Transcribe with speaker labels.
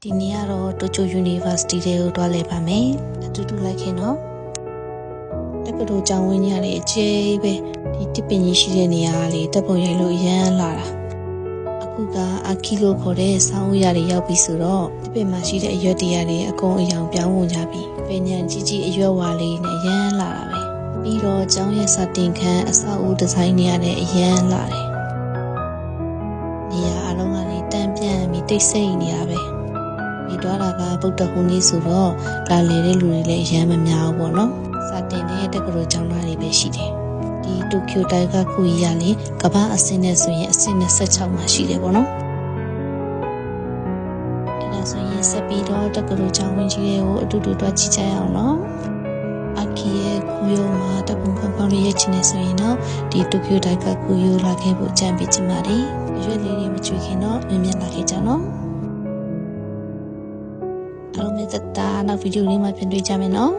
Speaker 1: ဒီနေ့ကတော့တိုကျို University တွေကိုတွားလဲပါမယ်အတူတူလိုက်ခင်နော်တက္ကသိုလ်ကျောင်းဝင်းကြီးလေးအကျယ်ပဲဒီတစ်ပင်ကြီးရှိတဲ့နေရာလေးတပ်ပုံရိုက်လို့ရမ်းလာတာအခုကအာခီလိုခေါ်တဲ့ဆောင်းဦးရတွေရောက်ပြီဆိုတော့တစ်ပင်မှာရှိတဲ့အရွက်တရားတွေအကုန်အယောင်ပြောင်းဝင်ကြပြီပင်ညံကြီးကြီးအရွက်ဝါလေးနဲ့ရမ်းလာတာပဲပြီးတော့ကျောင်းရဲ့စတင်ခန်းအဆောက်အဦဒီဇိုင်းတွေလည်းအရမ်းလာတယ်နေရာအလုံးကလည်းတန်းပြန့်ပြီးတိတ်ဆိတ်နေတာပဲဒီတော့ကဗုဒ္ဓဟူးနေ့ဆိုတော့လာလေတဲ့လူတွေလည်းအရမ်းမများဘူးပေါ့နော်စတင်တဲ့တက္ကသိုလ်ကျောင်းသားတွေပဲရှိတယ်ဒီတိုကျိုတိုင်းကခုကြီးရလေကမ္ဘာအဆင့်နဲ့ဆိုရင်အဆင့်26မှာရှိတယ်ပေါ့နော်အဲ့ဒါဆိုရင်ဆက်ပြီးတော့တက္ကသိုလ်ကျောင်းဝင်ကြီးတွေကိုအတူတူတွားကြည့်ကြရအောင်နော်အခီရဲ့ခူရိုမှာတပုံပေါင်းလေးရဲ့ချင်းနေဆိုရင်တော့ဒီတိုကျိုတိုင်းကခူရိုလာခဲ့ဖို့ကြံပေးချင်ပါတယ်ရွက်လေးတွေမကြွေခင်တော့မြင်မြင်လာခဲ့ကြနော်အားလုံးပဲသက်တာနောက်ဗီဒီယိုလေးမှာပြန်တွေ့ကြမယ်နော်